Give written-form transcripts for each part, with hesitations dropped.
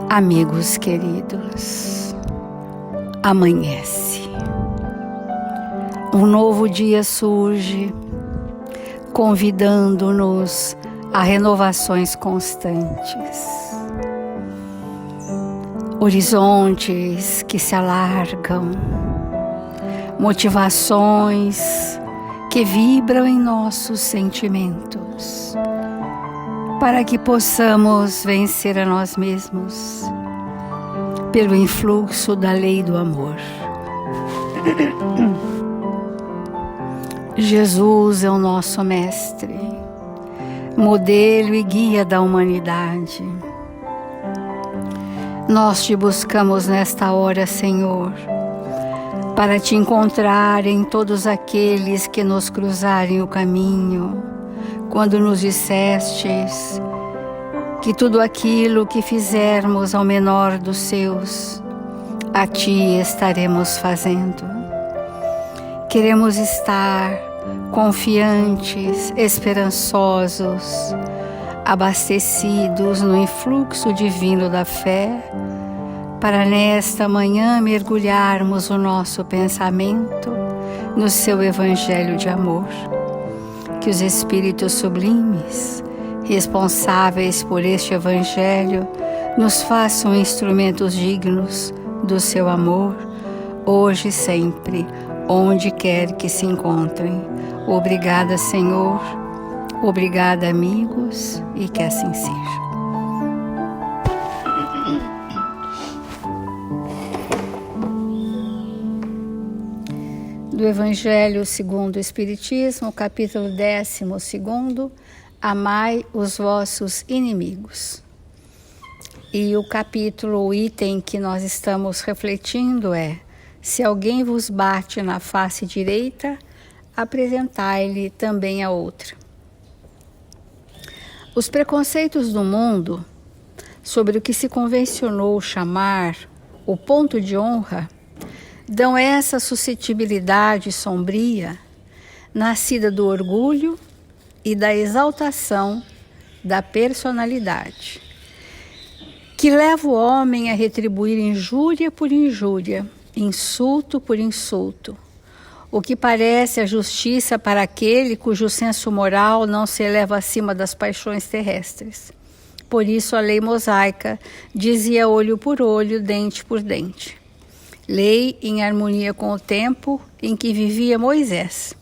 Amigos queridos, amanhece. Um novo dia surge, convidando-nos a renovações constantes. Horizontes que se alargam, motivações que vibram em nossos sentimentos, para que possamos vencer a nós mesmos pelo influxo da lei do amor. Jesus é o nosso mestre, modelo e guia da humanidade. Nós te buscamos nesta hora, Senhor, para te encontrar em todos aqueles que nos cruzarem o caminho, quando nos dissestes que tudo aquilo que fizermos ao menor dos seus, a ti estaremos fazendo. Queremos estar confiantes, esperançosos, abastecidos no influxo divino da fé, para nesta manhã mergulharmos o nosso pensamento no seu Evangelho de amor. Que os Espíritos sublimes, responsáveis por este Evangelho, nos façam instrumentos dignos do seu amor, hoje e sempre, onde quer que se encontrem. Obrigada, Senhor. Obrigada, amigos, e que assim seja. Do Evangelho segundo o Espiritismo, capítulo 12, Amai os vossos inimigos. E o item que nós estamos refletindo é: se alguém vos bate na face direita, apresentai-lhe também a outra. Os preconceitos do mundo sobre o que se convencionou chamar o ponto de honra dão essa suscetibilidade sombria, nascida do orgulho e da exaltação da personalidade, que leva o homem a retribuir injúria por injúria, insulto por insulto, o que parece a justiça para aquele cujo senso moral não se eleva acima das paixões terrestres. Por isso a lei mosaica dizia olho por olho, dente por dente. Lei em harmonia com o tempo em que vivia Moisés.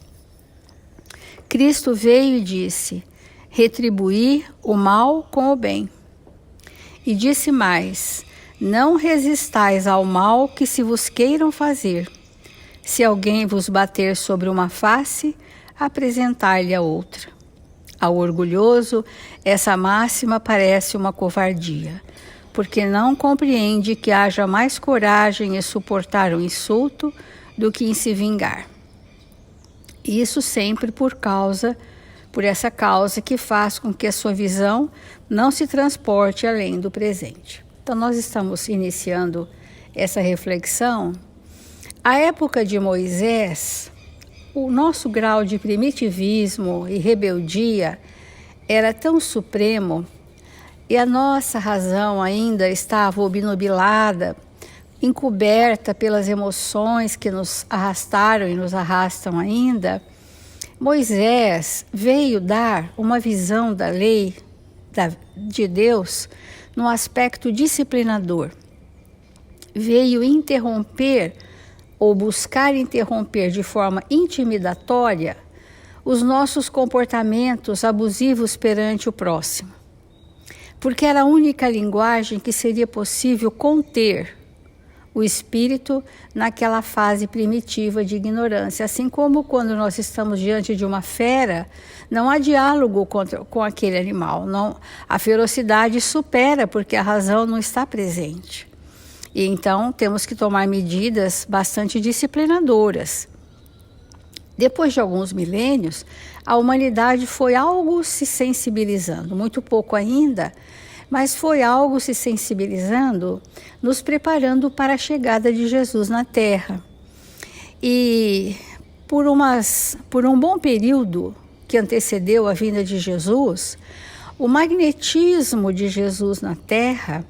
Cristo veio e disse: retribuir o mal com o bem. E disse mais: não resistais ao mal que se vos queiram fazer. Se alguém vos bater sobre uma face, apresentai-lhe a outra. Ao orgulhoso, essa máxima parece uma covardia, porque não compreende que haja mais coragem em suportar o insulto do que em se vingar. Isso sempre por essa causa que faz com que a sua visão não se transporte além do presente. Então nós estamos iniciando essa reflexão. À época de Moisés, o nosso grau de primitivismo e rebeldia era tão supremo e a nossa razão ainda estava obnubilada, encoberta pelas emoções que nos arrastaram e nos arrastam ainda. Moisés veio dar uma visão da lei de Deus no aspecto disciplinador. Veio interromper ou buscar interromper de forma intimidatória os nossos comportamentos abusivos perante o próximo. Porque era a única linguagem que seria possível conter o espírito naquela fase primitiva de ignorância. Assim como quando nós estamos diante de uma fera, não há diálogo com aquele animal. Não, a ferocidade supera porque a razão não está presente. E então temos que tomar medidas bastante disciplinadoras. Depois de alguns milênios, a humanidade foi algo se sensibilizando, muito pouco ainda, mas foi algo se sensibilizando, nos preparando para a chegada de Jesus na Terra. E por um bom período que antecedeu a vinda de Jesus, o magnetismo de Jesus na Terra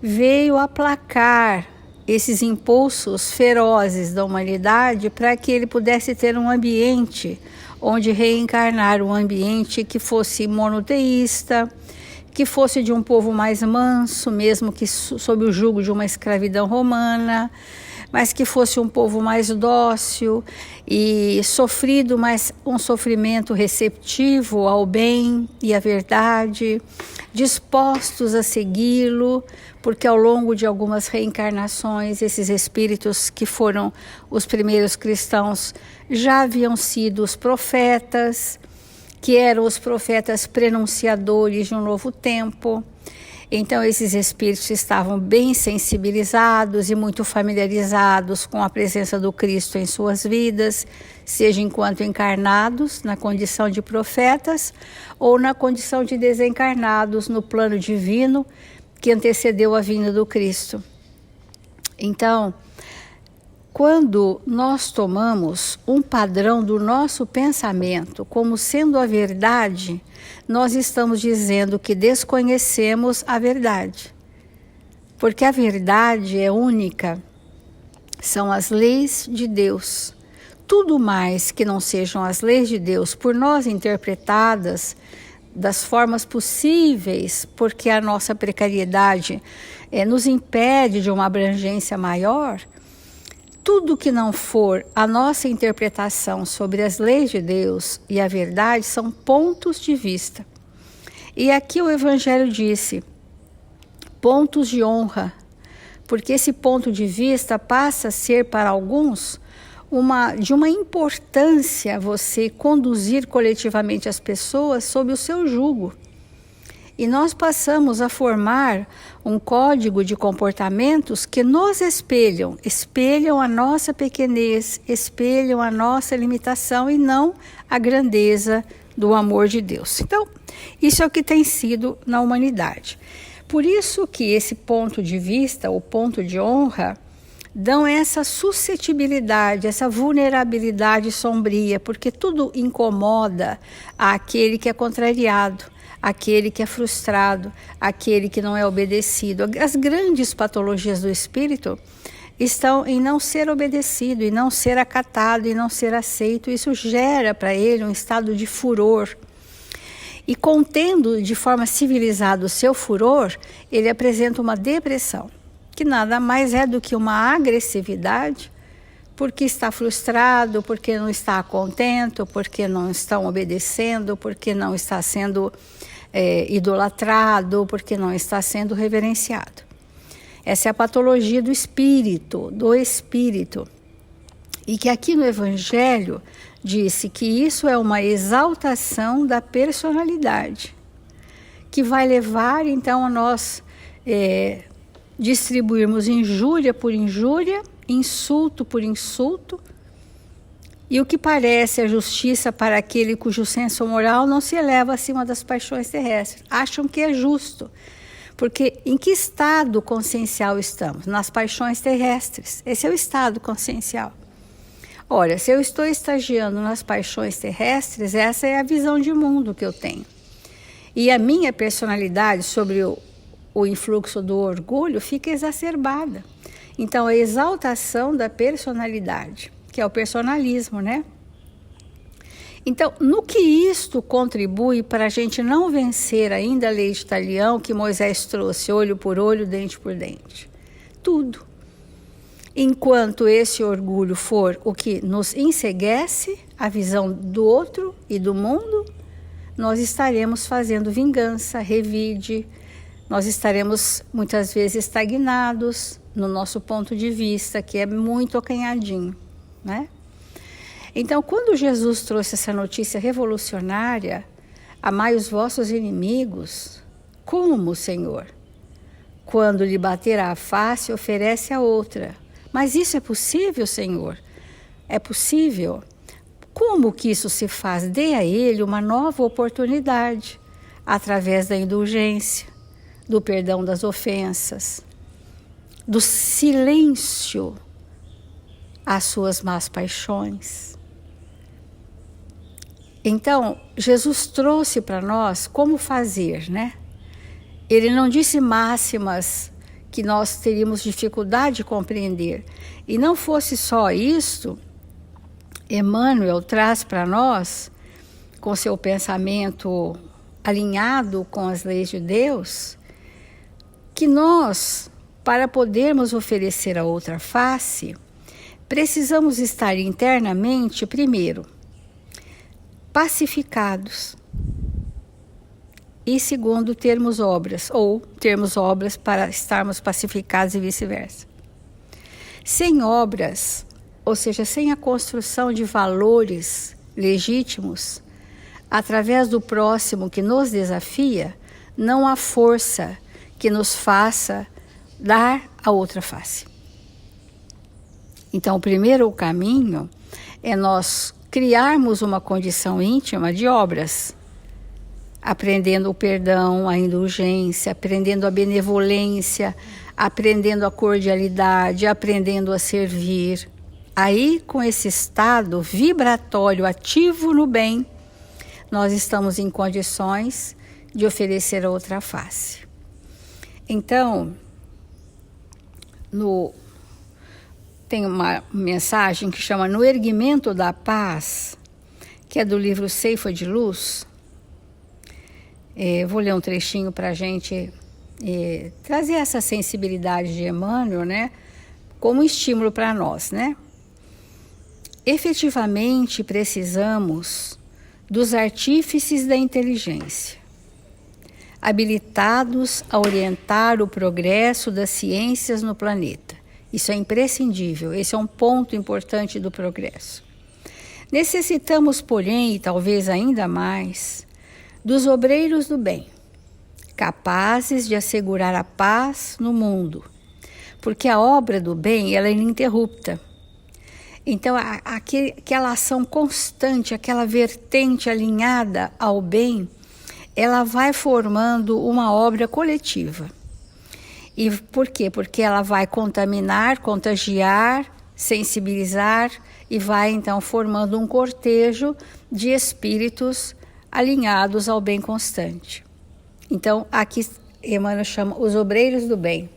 veio aplacar esses impulsos ferozes da humanidade para que ele pudesse ter um ambiente onde reencarnar, um ambiente que fosse monoteísta, que fosse de um povo mais manso, mesmo que sob o jugo de uma escravidão romana, mas que fosse um povo mais dócil e sofrido, mas um sofrimento receptivo ao bem e à verdade, dispostos a segui-lo, porque ao longo de algumas reencarnações, esses espíritos que foram os primeiros cristãos já haviam sido os profetas, que eram os profetas prenunciadores de um novo tempo. Então esses espíritos estavam bem sensibilizados e muito familiarizados com a presença do Cristo em suas vidas, seja enquanto encarnados na condição de profetas ou na condição de desencarnados no plano divino que antecedeu a vinda do Cristo. Então, quando nós tomamos um padrão do nosso pensamento como sendo a verdade, nós estamos dizendo que desconhecemos a verdade. Porque a verdade é única, são as leis de Deus. Tudo mais que não sejam as leis de Deus, por nós interpretadas das formas possíveis, porque a nossa precariedade nos impede de uma abrangência maior, tudo que não for a nossa interpretação sobre as leis de Deus e a verdade são pontos de vista. E aqui o Evangelho disse, pontos de honra, porque esse ponto de vista passa a ser para alguns de uma importância você conduzir coletivamente as pessoas sob o seu jugo. E nós passamos a formar um código de comportamentos que nos espelham a nossa pequenez, espelham a nossa limitação e não a grandeza do amor de Deus. Então, isso é o que tem sido na humanidade. Por isso que esse ponto de vista, o ponto de honra, dão essa suscetibilidade, essa vulnerabilidade sombria, porque tudo incomoda aquele que é contrariado, aquele que é frustrado, aquele que não é obedecido. As grandes patologias do espírito estão em não ser obedecido, em não ser acatado, em não ser aceito. Isso gera para ele um estado de furor. E contendo de forma civilizada o seu furor, ele apresenta uma depressão, que nada mais é do que uma agressividade, porque está frustrado, porque não está contente, porque não estão obedecendo, porque não está sendo idolatrado, porque não está sendo reverenciado. Essa é a patologia do espírito, E que aqui no Evangelho disse que isso é uma exaltação da personalidade, que vai levar então a nós distribuirmos injúria por injúria, insulto por insulto, e o que parece a justiça para aquele cujo senso moral não se eleva acima das paixões terrestres. Acham que é justo, porque em que estado consciencial estamos? Nas paixões terrestres. Esse é o estado consciencial. Ora, se eu estou estagiando nas paixões terrestres, essa é a visão de mundo que eu tenho. E a minha personalidade sobre o influxo do orgulho fica exacerbada. Então, a exaltação da personalidade, que é o personalismo, né? Então, no que isto contribui para a gente não vencer ainda a lei de Talião que Moisés trouxe, olho por olho, dente por dente? Tudo. Enquanto esse orgulho for o que nos enceguece a visão do outro e do mundo, nós estaremos fazendo vingança, revide, nós estaremos muitas vezes estagnados no nosso ponto de vista, que é muito acanhadinho, né? Então, quando Jesus trouxe essa notícia revolucionária, amai os vossos inimigos, como, Senhor? Quando lhe bater a face, oferece a outra. Mas isso é possível, Senhor? É possível? Como que isso se faz? Dê a ele uma nova oportunidade, através da indulgência, do perdão das ofensas, do silêncio às suas más paixões. Então, Jesus trouxe para nós como fazer, né? Ele não disse máximas que nós teríamos dificuldade de compreender. E não fosse só isto, Emmanuel traz para nós, com seu pensamento alinhado com as leis de Deus, que nós, para podermos oferecer a outra face, precisamos estar internamente, primeiro, pacificados, e segundo, termos obras para estarmos pacificados e vice-versa. Sem obras, ou seja, sem a construção de valores legítimos, através do próximo que nos desafia, não há força que nos faça dar a outra face. Então, o primeiro caminho é nós criarmos uma condição íntima de obras, aprendendo o perdão, a indulgência, aprendendo a benevolência, aprendendo a cordialidade, aprendendo a servir. Aí, com esse estado vibratório ativo no bem, nós estamos em condições de oferecer a outra face. Então, tem uma mensagem que chama No Erguimento da Paz, que é do livro Ceifa de Luz. Vou ler um trechinho para a gente trazer essa sensibilidade de Emmanuel, né, como estímulo para nós, né? Efetivamente precisamos dos artífices da inteligência, habilitados a orientar o progresso das ciências no planeta. Isso é imprescindível, esse é um ponto importante do progresso. Necessitamos, porém, e talvez ainda mais, dos obreiros do bem, capazes de assegurar a paz no mundo, porque a obra do bem ela é ininterrupta. Então, aquela ação constante, aquela vertente alinhada ao bem, ela vai formando uma obra coletiva. E por quê? Porque ela vai contaminar, contagiar, sensibilizar e vai então formando um cortejo de espíritos alinhados ao bem constante. Então, aqui Emmanuel chama os obreiros do bem.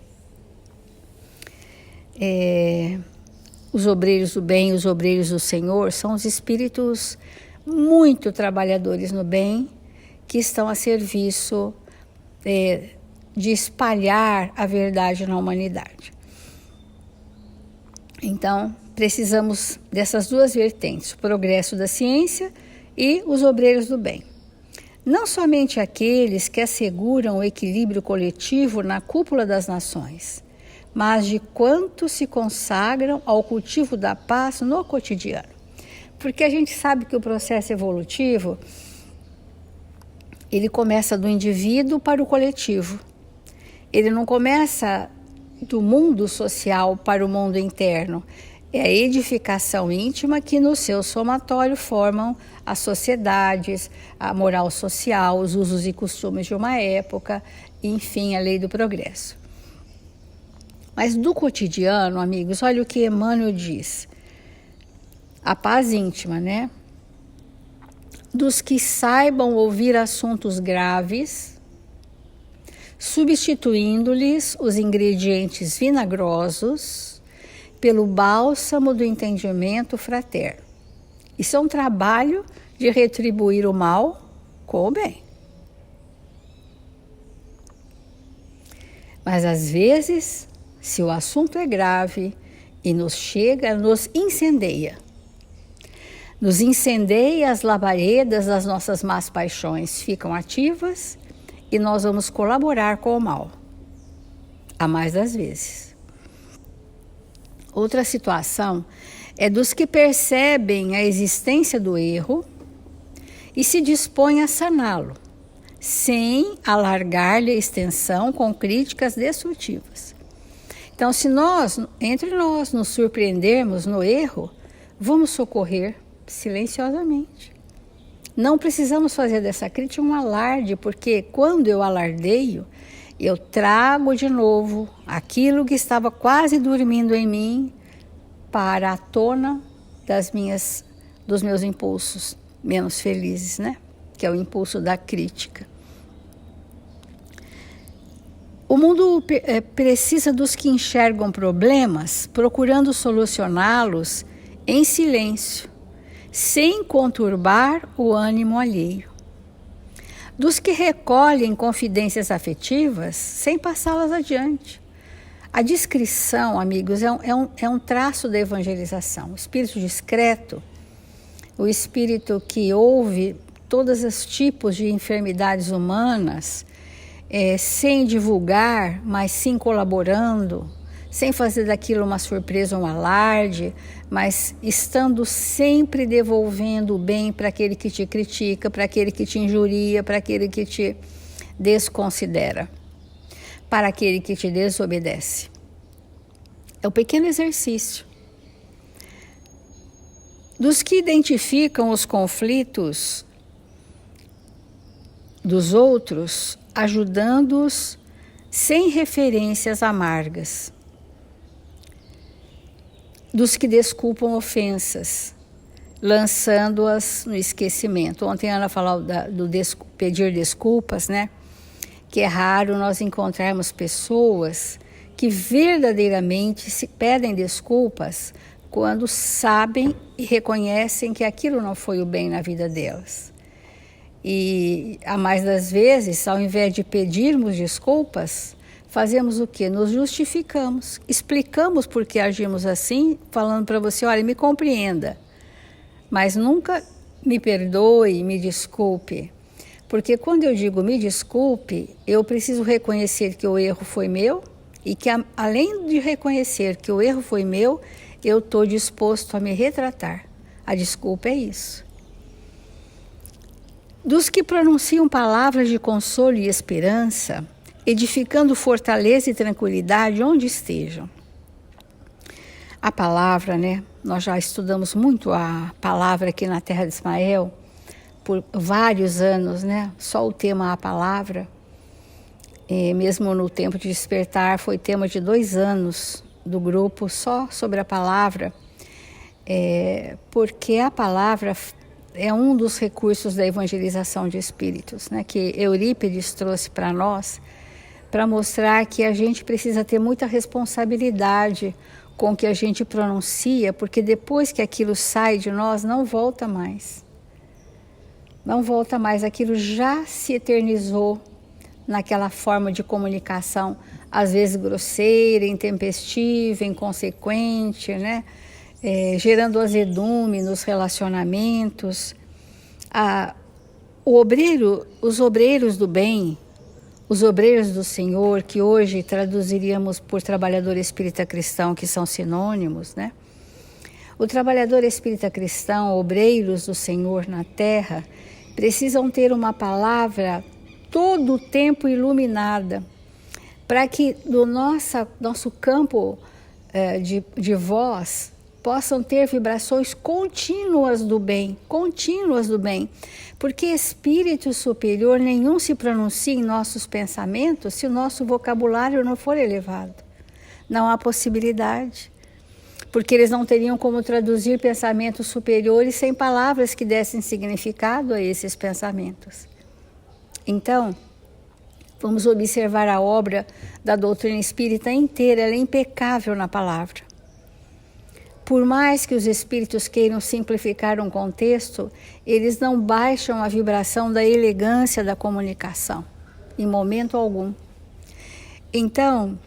Os obreiros do bem, os obreiros do Senhor, são os espíritos muito trabalhadores no bem, que estão a serviço de espalhar a verdade na humanidade. Então, precisamos dessas duas vertentes, o progresso da ciência e os obreiros do bem. Não somente aqueles que asseguram o equilíbrio coletivo na cúpula das nações, mas de quantos se consagram ao cultivo da paz no cotidiano. Porque a gente sabe que o processo evolutivo, ele começa do indivíduo para o coletivo. Ele não começa do mundo social para o mundo interno. É a edificação íntima que no seu somatório formam as sociedades, a moral social, os usos e costumes de uma época, enfim, a lei do progresso. Mas do cotidiano, amigos, olha o que Emmanuel diz. A paz íntima, né? Dos que saibam ouvir assuntos graves, substituindo-lhes os ingredientes vinagrosos pelo bálsamo do entendimento fraterno. Isso é um trabalho de retribuir o mal com o bem. Mas às vezes, se o assunto é grave e nos chega, nos incendeia. Nos incendeia, as labaredas das nossas más paixões ficam ativas e nós vamos colaborar com o mal, a mais das vezes. Outra situação é dos que percebem a existência do erro e se dispõem a saná-lo, sem alargar-lhe a extensão com críticas destrutivas. Então, se nós, entre nós, nos surpreendermos no erro, vamos socorrer silenciosamente. Não precisamos fazer dessa crítica um alarde, porque quando eu alardeio, eu trago de novo aquilo que estava quase dormindo em mim para a tona dos meus impulsos menos felizes, né? Que é o impulso da crítica. O mundo precisa dos que enxergam problemas, procurando solucioná-los em silêncio, sem conturbar o ânimo alheio. Dos que recolhem confidências afetivas, sem passá-las adiante. A discrição, amigos, é um traço da evangelização. O espírito discreto, o espírito que ouve todos os tipos de enfermidades humanas, sem divulgar, mas sim colaborando, sem fazer daquilo uma surpresa ou um alarde, mas estando sempre devolvendo o bem para aquele que te critica, para aquele que te injuria, para aquele que te desconsidera, para aquele que te desobedece. É um pequeno exercício. Dos que identificam os conflitos dos outros, ajudando-os sem referências amargas. Dos que desculpam ofensas, lançando-as no esquecimento. Ontem a Ana falou do pedir desculpas, né? Que é raro nós encontrarmos pessoas que verdadeiramente se pedem desculpas quando sabem e reconhecem que aquilo não foi o bem na vida delas. E, a mais das vezes, ao invés de pedirmos desculpas, fazemos o quê? Nos justificamos, explicamos por que agimos assim, falando para você, olha, me compreenda, mas nunca me perdoe, me desculpe. Porque quando eu digo me desculpe, eu preciso reconhecer que o erro foi meu e que, além de reconhecer que o erro foi meu, eu estou disposto a me retratar. A desculpa é isso. Dos que pronunciam palavras de consolo e esperança, edificando fortaleza e tranquilidade onde estejam. A palavra, né? Nós já estudamos muito a palavra aqui na terra de Ismael, por vários anos, né? Só o tema a palavra, mesmo no tempo de despertar, foi tema de 2 anos do grupo só sobre a palavra, porque a palavra é um dos recursos da evangelização de espíritos, né, que Eurípides trouxe para nós, para mostrar que a gente precisa ter muita responsabilidade com o que a gente pronuncia, porque depois que aquilo sai de nós, não volta mais. Não volta mais, aquilo já se eternizou naquela forma de comunicação, às vezes grosseira, intempestiva, inconsequente, né? Gerando azedume nos relacionamentos. Os obreiros do bem, os obreiros do Senhor, que hoje traduziríamos por trabalhador espírita cristão, que são sinônimos, né? O trabalhador espírita cristão, obreiros do Senhor na terra, precisam ter uma palavra todo o tempo iluminada, para que do nosso campo de voz possam ter vibrações contínuas do bem, porque espírito superior nenhum se pronuncia em nossos pensamentos se o nosso vocabulário não for elevado. Não há possibilidade, porque eles não teriam como traduzir pensamentos superiores sem palavras que dessem significado a esses pensamentos. Então, vamos observar a obra da doutrina espírita inteira, ela é impecável na palavra. Por mais que os espíritos queiram simplificar um contexto, eles não baixam a vibração da elegância da comunicação, em momento algum. Então,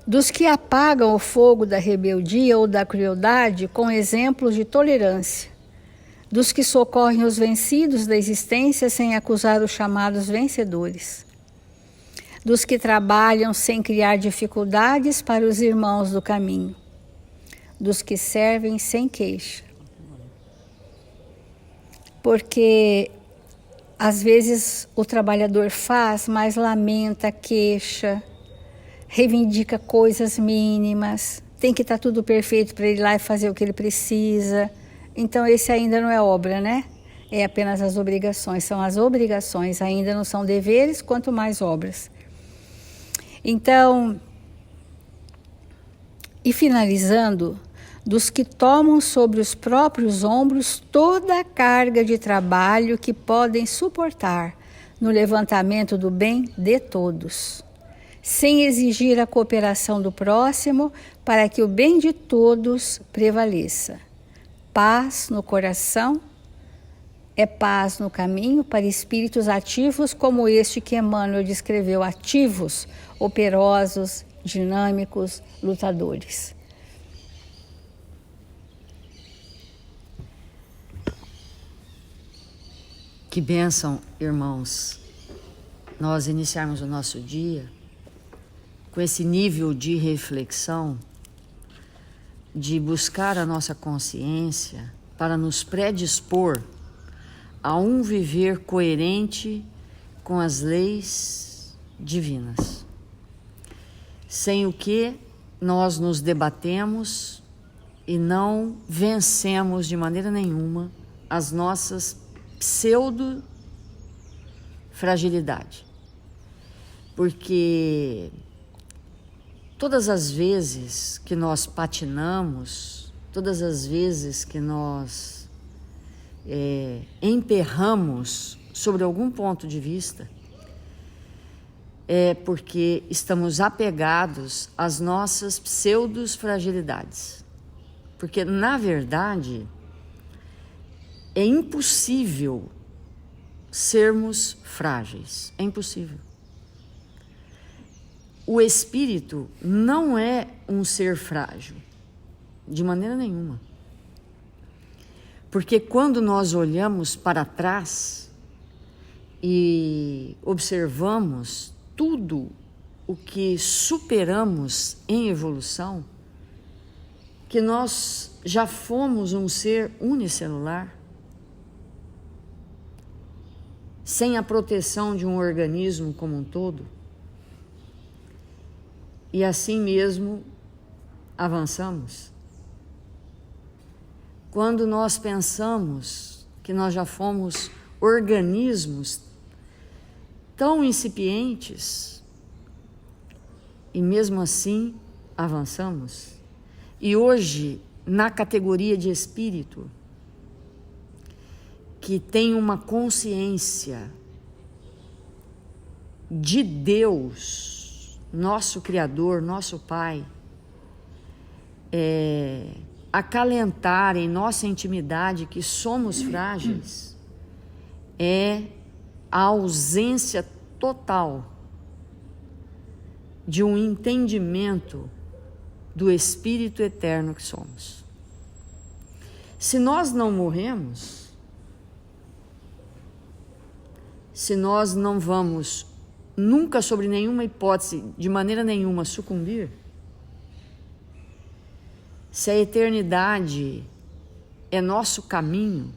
dos que apagam o fogo da rebeldia ou da crueldade com exemplos de tolerância, dos que socorrem os vencidos da existência sem acusar os chamados vencedores, dos que trabalham sem criar dificuldades para os irmãos do caminho, dos que servem sem queixa. Porque às vezes o trabalhador faz, mas lamenta, queixa, reivindica coisas mínimas, tem que estar tudo perfeito para ele ir lá e fazer o que ele precisa. Então esse ainda não é obra, né? É apenas as obrigações, são as obrigações, ainda não são deveres, quanto mais obras. Então, e finalizando, dos que tomam sobre os próprios ombros toda a carga de trabalho que podem suportar, no levantamento do bem de todos, sem exigir a cooperação do próximo para que o bem de todos prevaleça. Paz no coração é paz no caminho para espíritos ativos como este que Emmanuel descreveu, ativos, operosos, dinâmicos, lutadores. Que bênção, irmãos, nós iniciarmos o nosso dia com esse nível de reflexão, de buscar a nossa consciência para nos predispor a um viver coerente com as leis divinas, sem o que nós nos debatemos e não vencemos de maneira nenhuma as nossas pseudo-fragilidade. Porque todas as vezes que nós patinamos, todas as vezes que nós emperramos sobre algum ponto de vista, é porque estamos apegados às nossas pseudo-fragilidades. Porque, na verdade, é impossível sermos frágeis. É impossível. O espírito não é um ser frágil, de maneira nenhuma. Porque quando nós olhamos para trás e observamos tudo o que superamos em evolução, que nós já fomos um ser unicelular, sem a proteção de um organismo como um todo, e assim mesmo avançamos. Quando nós pensamos que nós já fomos organismos tão incipientes, e mesmo assim avançamos, e hoje, na categoria de espírito, que tem uma consciência de Deus, nosso Criador, nosso Pai, acalentar em nossa intimidade que somos frágeis, é a ausência total de um entendimento do Espírito eterno que somos. Se nós não morremos, se nós não vamos nunca, sob nenhuma hipótese, de maneira nenhuma, sucumbir, se a eternidade é nosso caminho,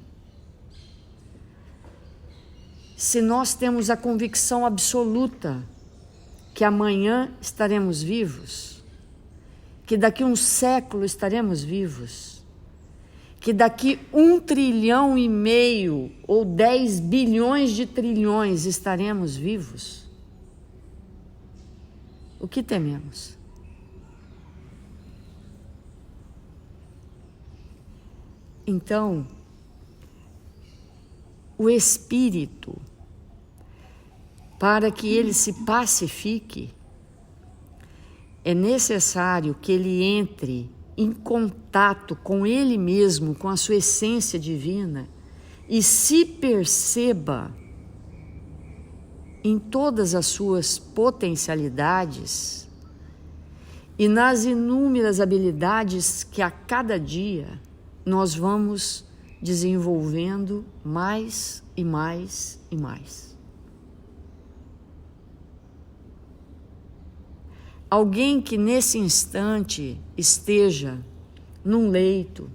se nós temos a convicção absoluta que amanhã estaremos vivos, que daqui um século estaremos vivos, que daqui 1,5 trilhão ou 10 bilhões de trilhões estaremos vivos, o que tememos? Então, o espírito, para que ele se pacifique, é necessário que ele entre em contato com ele mesmo, com a sua essência divina, e se perceba em todas as suas potencialidades e nas inúmeras habilidades que a cada dia nós vamos desenvolvendo mais e mais e mais. Alguém que nesse instante esteja num leito,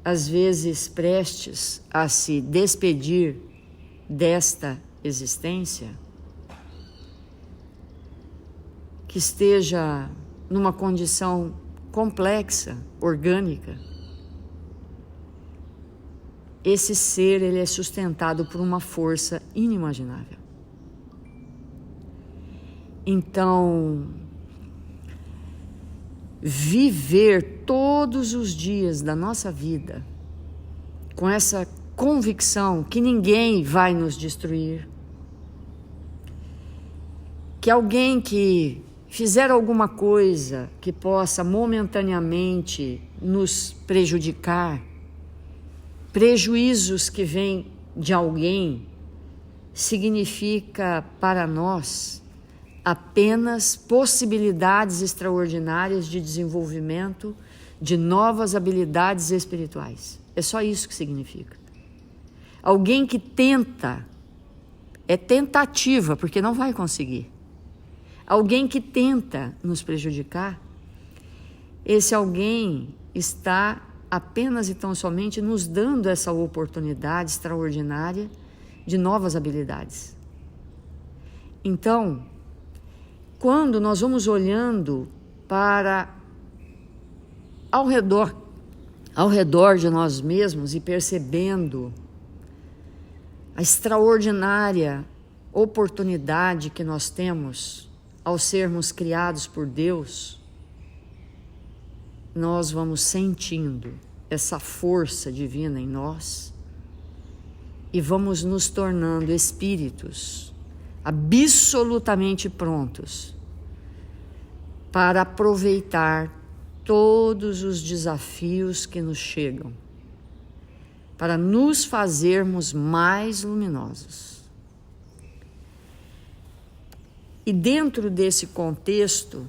às vezes prestes a se despedir desta existência, que esteja numa condição complexa, orgânica, esse ser, ele é sustentado por uma força inimaginável. Então, viver todos os dias da nossa vida com essa convicção que ninguém vai nos destruir, que alguém que fizer alguma coisa que possa momentaneamente nos prejudicar, prejuízos que vêm de alguém, significa para nós apenas possibilidades extraordinárias de desenvolvimento de novas habilidades espirituais. É só isso que significa. Alguém que tenta, é tentativa, porque não vai conseguir. Alguém que tenta nos prejudicar, esse alguém está apenas e tão somente nos dando essa oportunidade extraordinária de novas habilidades. Então, quando nós vamos olhando para ao redor de nós mesmos e percebendo a extraordinária oportunidade que nós temos ao sermos criados por Deus, nós vamos sentindo essa força divina em nós e vamos nos tornando espíritos absolutamente prontos para aproveitar todos os desafios que nos chegam, para nos fazermos mais luminosos. E dentro desse contexto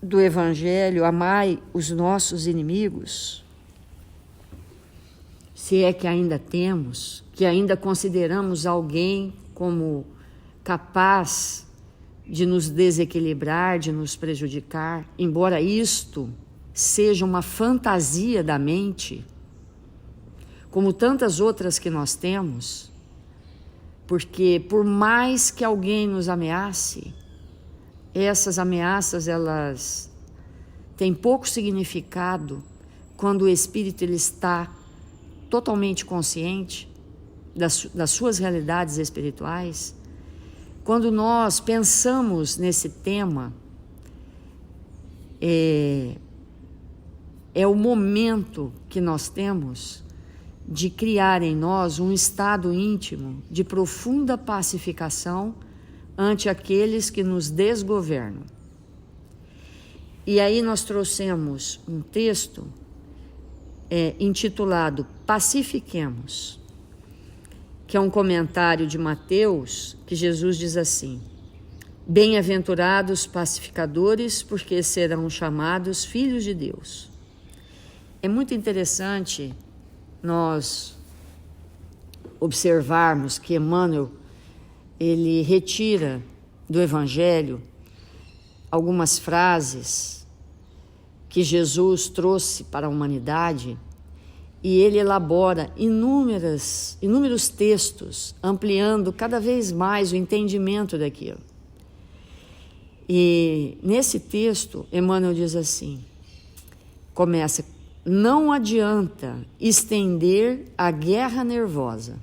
do Evangelho, amai os nossos inimigos, se é que ainda temos, que ainda consideramos alguém como capaz de nos desequilibrar, de nos prejudicar, embora isto seja uma fantasia da mente, como tantas outras que nós temos, porque por mais que alguém nos ameace, essas ameaças, elas têm pouco significado quando o espírito ele está totalmente consciente das suas realidades espirituais. Quando nós pensamos nesse tema, é o momento que nós temos de criar em nós um estado íntimo de profunda pacificação ante aqueles que nos desgovernam. E aí nós trouxemos um texto intitulado Pacifiquemos, que é um comentário de Mateus, que Jesus diz assim: bem-aventurados pacificadores, porque serão chamados filhos de Deus. É muito interessante nós observarmos que Emmanuel, ele retira do Evangelho algumas frases que Jesus trouxe para a humanidade e ele elabora inúmeros textos, ampliando cada vez mais o entendimento daquilo. E nesse texto, Emmanuel diz assim, começa: não adianta estender a guerra nervosa.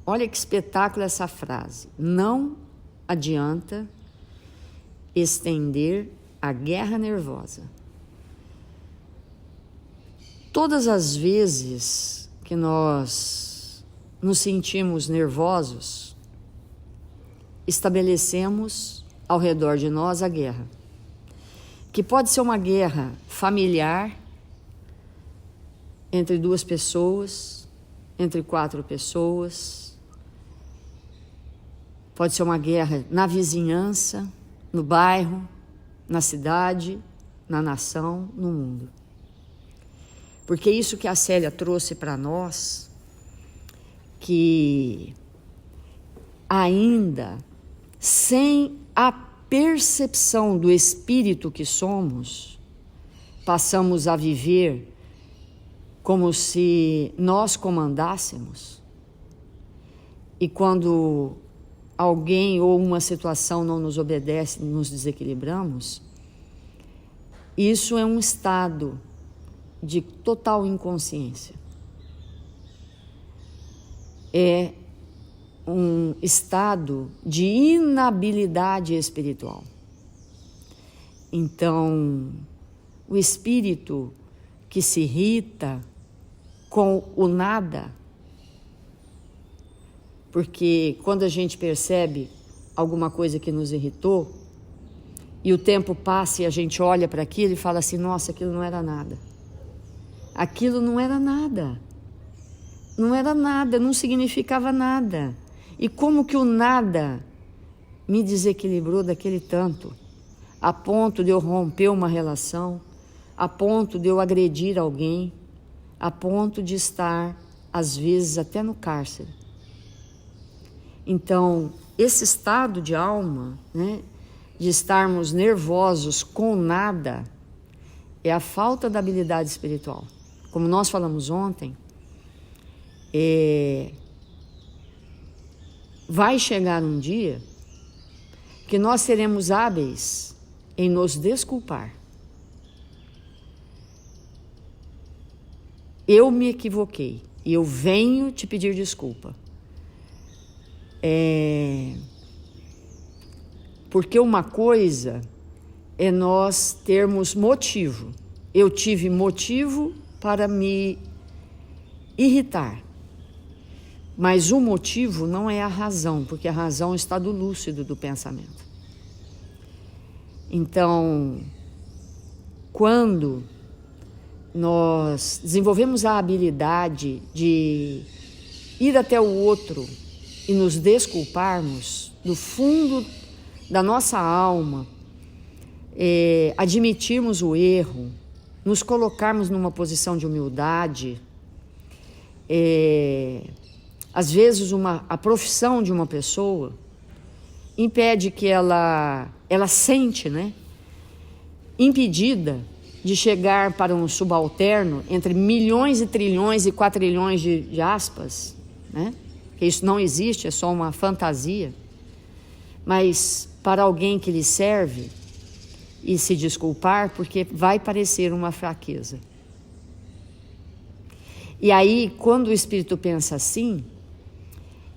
Olha que espetáculo essa frase. Não adianta estender a guerra nervosa. Todas as vezes que nós nos sentimos nervosos, estabelecemos ao redor de nós a guerra, que pode ser uma guerra familiar, entre 2 pessoas, entre 4 pessoas, pode ser uma guerra na vizinhança, no bairro, na cidade, na nação, no mundo. Porque isso que a Célia trouxe para nós, que ainda sem a percepção do espírito que somos, passamos a viver como se nós comandássemos. E quando alguém ou uma situação não nos obedece, nos desequilibramos, isso é um estado de total inconsciência. É um estado de inabilidade espiritual. Então, o espírito que se irrita com o nada, porque quando a gente percebe alguma coisa que nos irritou, e o tempo passa e a gente olha para aquilo e fala assim, nossa, aquilo não era nada. Aquilo não era nada. Não era nada, não significava nada. E como que o nada me desequilibrou daquele tanto, a ponto de eu romper uma relação, a ponto de eu agredir alguém, a ponto de estar, às vezes, até no cárcere. Então, esse estado de alma, né, de estarmos nervosos com nada, é a falta da habilidade espiritual. Como nós falamos ontem, vai chegar um dia que nós seremos hábeis em nos desculpar. Eu me equivoquei e eu venho te pedir desculpa. Porque uma coisa é nós termos motivo. Eu tive motivo para me irritar. Mas o motivo não é a razão, porque a razão está do lúcido do pensamento. Então, quando nós desenvolvemos a habilidade de ir até o outro e nos desculparmos do fundo da nossa alma, admitirmos o erro, nos colocarmos numa posição de humildade, às vezes a profissão de uma pessoa impede que ela sente, né, impedida de chegar para um subalterno entre milhões e trilhões e quatrilhões de aspas, né? Que isso não existe, é só uma fantasia. Mas para alguém que lhe serve e se desculpar, porque vai parecer uma fraqueza. E aí, quando o espírito pensa assim,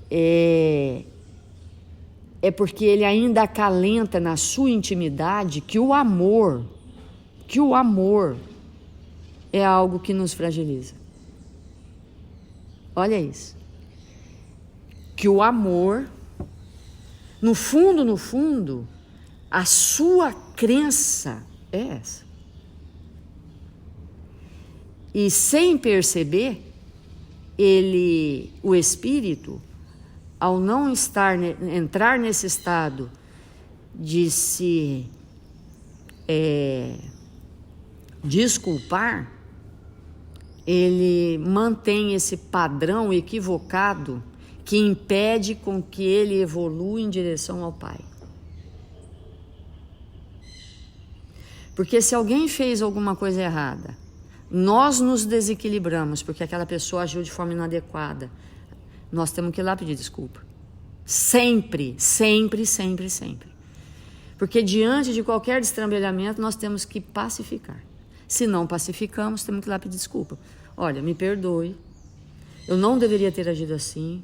é porque ele ainda acalenta na sua intimidade que o amor é algo que nos fragiliza. Olha isso. Que o amor, no fundo, a sua crença é essa. E sem perceber, o espírito, ao não entrar nesse estado de se desculpar, ele mantém esse padrão equivocado que impede com que ele evolua em direção ao Pai. Porque se alguém fez alguma coisa errada, nós nos desequilibramos porque aquela pessoa agiu de forma inadequada, nós temos que ir lá pedir desculpa. Sempre, sempre, sempre, sempre. Porque diante de qualquer destrambelhamento, nós temos que pacificar. Se não pacificamos, temos que ir lá pedir desculpa. Olha, me perdoe, eu não deveria ter agido assim,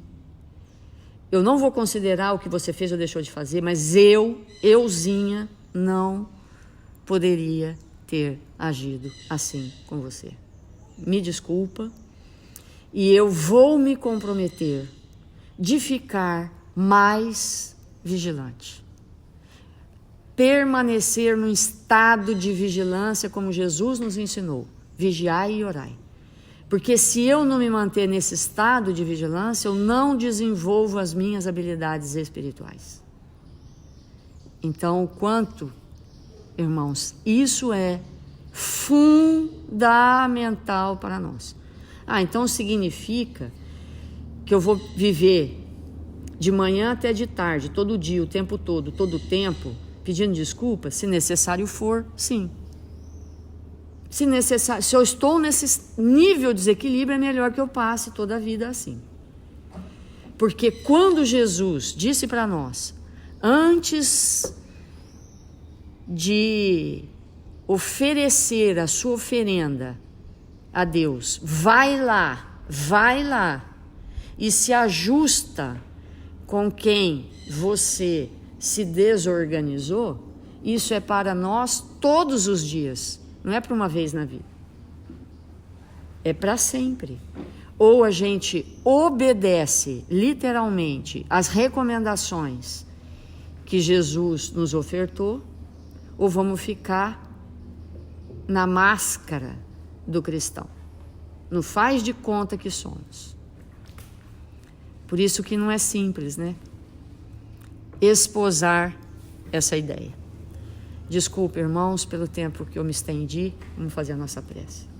eu não vou considerar o que você fez ou deixou de fazer, mas euzinha, não poderia ter agido assim com você. Me desculpa, e eu vou me comprometer de ficar mais vigilante. Permanecer no estado de vigilância como Jesus nos ensinou. Vigiai e orai. Porque se eu não me manter nesse estado de vigilância, eu não desenvolvo as minhas habilidades espirituais. Então, irmãos, isso é fundamental para nós. Então significa que eu vou viver de manhã até de tarde, todo dia, o tempo todo, todo o tempo, pedindo desculpa? Se necessário for, sim. Se eu estou nesse nível de desequilíbrio, é melhor que eu passe toda a vida assim. Porque quando Jesus disse para nós, antes de oferecer a sua oferenda a Deus, vai lá e se ajusta com quem você se desorganizou, isso é para nós todos os dias, não é para uma vez na vida, é para sempre. Ou a gente obedece literalmente as recomendações que Jesus nos ofertou, ou vamos ficar na máscara do cristão, no faz de conta que somos. Por isso que não é simples, né? Esposar essa ideia. Desculpe, irmãos, pelo tempo que eu me estendi. Vamos fazer a nossa prece.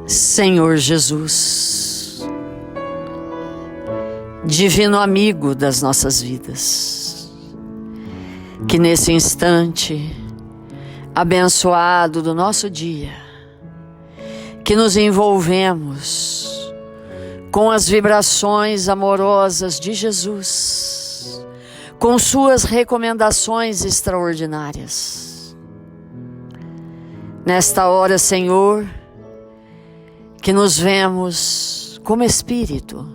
Senhor Jesus, divino amigo das nossas vidas, que nesse instante abençoado do nosso dia, que nos envolvemos com as vibrações amorosas de Jesus, com suas recomendações extraordinárias. Nesta hora, Senhor, que nos vemos como espírito,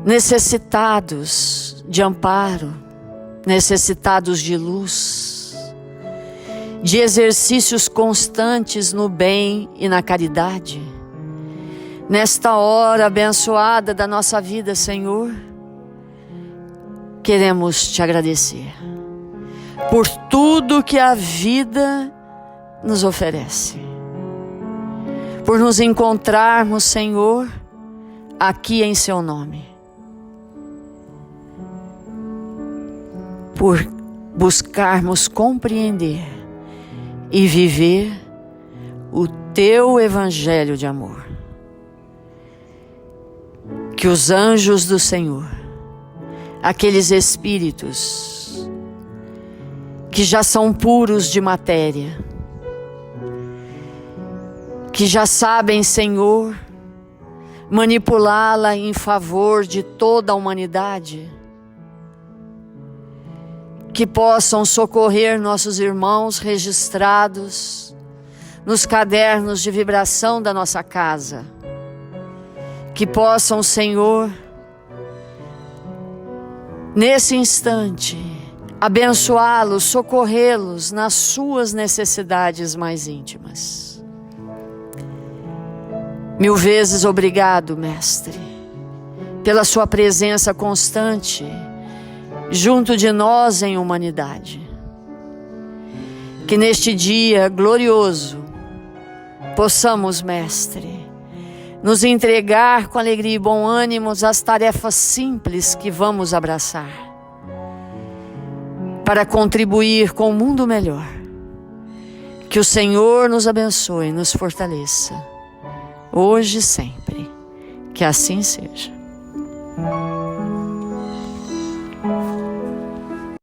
necessitados de amparo, necessitados de luz, de exercícios constantes no bem e na caridade. Nesta hora abençoada da nossa vida, Senhor, queremos te agradecer por tudo que a vida nos oferece, por nos encontrarmos, Senhor, aqui em Seu nome, por buscarmos compreender e viver o Teu Evangelho de amor. Que os anjos do Senhor, aqueles espíritos que já são puros de matéria, que já sabem, Senhor, manipulá-la em favor de toda a humanidade, que possam socorrer nossos irmãos registrados nos cadernos de vibração da nossa casa, que possam, Senhor, nesse instante, abençoá-los, socorrê-los nas suas necessidades mais íntimas. Mil vezes obrigado, Mestre, pela sua presença constante junto de nós em humanidade. Que neste dia glorioso possamos, Mestre, nos entregar com alegria e bom ânimo às tarefas simples que vamos abraçar, para contribuir com um mundo melhor. Que o Senhor nos abençoe e nos fortaleça, hoje e sempre. Que assim seja.